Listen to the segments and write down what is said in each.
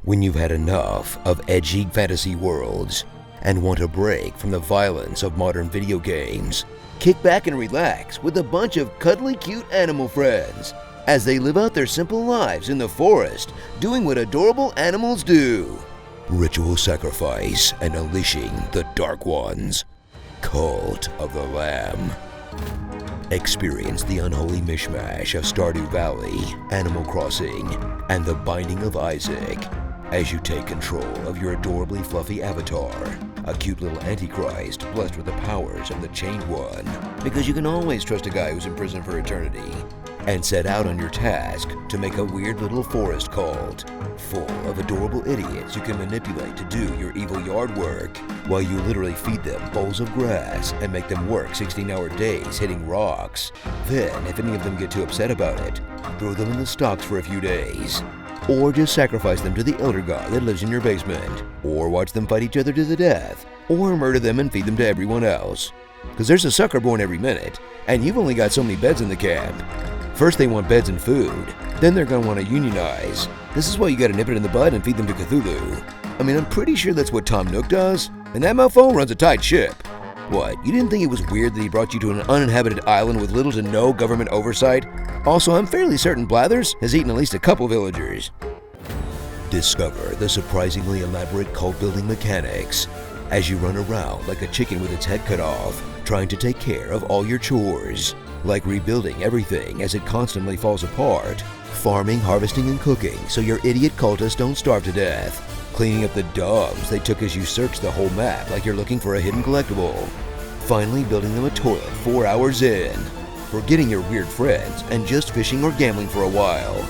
When you've had enough of edgy fantasy worlds and want a break from the violence of modern video games, kick back and relax with a bunch of cuddly cute animal friends as they live out their simple lives in the forest, doing what adorable animals do. Ritual sacrifice and unleashing the Dark Ones. Cult of the Lamb. Experience the unholy mishmash of Stardew Valley, Animal Crossing, and the Binding of Isaac as you take control of your adorably fluffy avatar, a cute little antichrist blessed with the powers of the Chained One, because you can always trust a guy who's in prison for eternity, and set out on your task to make a weird little forest cult full of adorable idiots you can manipulate to do your evil yard work, while you literally feed them bowls of grass and make them work 16-hour days hitting rocks. Then, if any of them get too upset about it, throw them in the stocks for a few days. Or just sacrifice them to the elder god that lives in your basement. Or watch them fight each other to the death. Or murder them and feed them to everyone else. Because there's a sucker born every minute, and you've only got so many beds in the camp. First they want beds and food, then they're gonna want to unionize. This is why you gotta nip it in the bud and feed them to Cthulhu. I mean, I'm pretty sure that's what Tom Nook does, and that mofo runs a tight ship. What, you didn't think it was weird that he brought you to an uninhabited island with little to no government oversight? Also, I'm fairly certain Blathers has eaten at least a couple villagers. Discover the surprisingly elaborate cult-building mechanics as you run around like a chicken with its head cut off, trying to take care of all your chores, like rebuilding everything as it constantly falls apart, farming, harvesting, and cooking so your idiot cultists don't starve to death, cleaning up the dumps they took as you searched the whole map like you're looking for a hidden collectible, finally building them a toilet 4 hours in, forgetting your weird friends and just fishing or gambling for a while,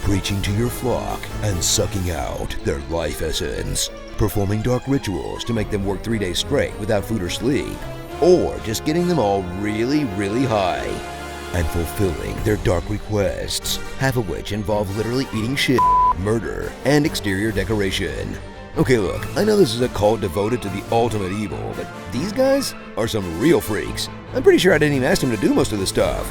preaching to your flock and sucking out their life essence, performing dark rituals to make them work 3 days straight without food or sleep, or just getting them all really, really high, and fulfilling their dark requests, half of which involve literally eating shit, murder, and exterior decoration. Okay, look, I know this is a cult devoted to the ultimate evil, but these guys are some real freaks. I'm pretty sure I didn't even ask them to do most of the stuff.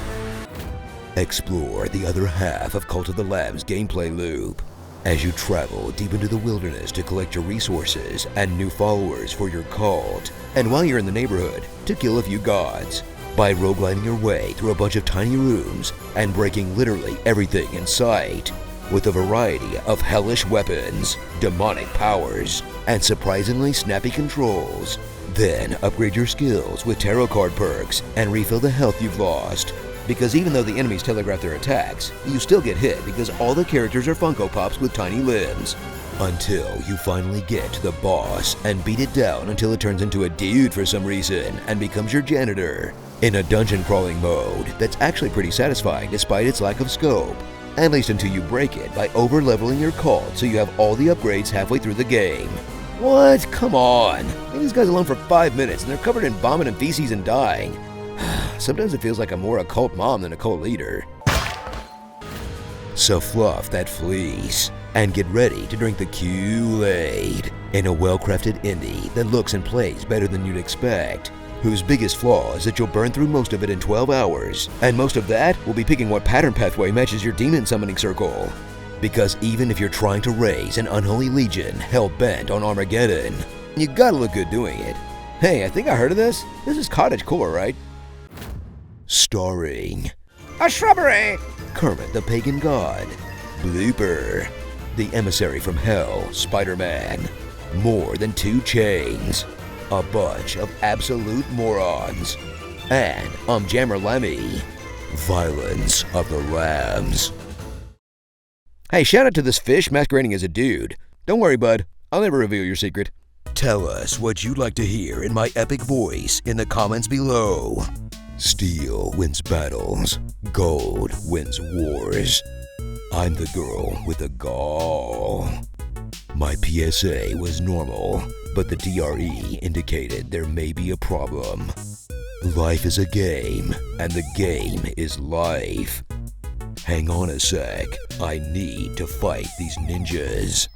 Explore the other half of Cult of the Lamb's gameplay loop as you travel deep into the wilderness to collect your resources and new followers for your cult, and while you're in the neighborhood, to kill a few gods by roguelining your way through a bunch of tiny rooms and breaking literally everything in sight, with a variety of hellish weapons, demonic powers, and surprisingly snappy controls. Then upgrade your skills with tarot card perks and refill the health you've lost. Because even though the enemies telegraph their attacks, you still get hit because all the characters are Funko Pops with tiny limbs. Until you finally get to the boss and beat it down until it turns into a dude for some reason and becomes your janitor, in a dungeon crawling mode that's actually pretty satisfying despite its lack of scope. At least until you break it by over-leveling your cult so you have all the upgrades halfway through the game. What? Come on! Leave these guys alone for 5 minutes and they're covered in vomit and feces and dying. Sometimes it feels like I'm more a cult mom than a cult leader. So fluff that fleece and get ready to drink the Kool-Aid in a well-crafted indie that looks and plays better than you'd expect, whose biggest flaw is that you'll burn through most of it in 12 hours, and most of that will be picking what pattern pathway matches your demon summoning circle. Because even if you're trying to raise an unholy legion hell-bent on Armageddon, you gotta look good doing it. Hey, I think I heard of this. This is cottagecore, right? Starring a shrubbery, Kermit the Pagan God, Blooper, the emissary from hell, Spider-Man, More Than 2 Chains, a bunch of absolute morons, and Jammer Lemmy, Violence of the Lambs. Hey, shout out to this fish masquerading as a dude. Don't worry, bud. I'll never reveal your secret. Tell us what you'd like to hear in my epic voice in the comments below. Steel wins battles. Gold wins wars. I'm the girl with the gall. My PSA was normal, but the DRE indicated there may be a problem. Life is a game, and the game is life. Hang on a sec, I need to fight these ninjas.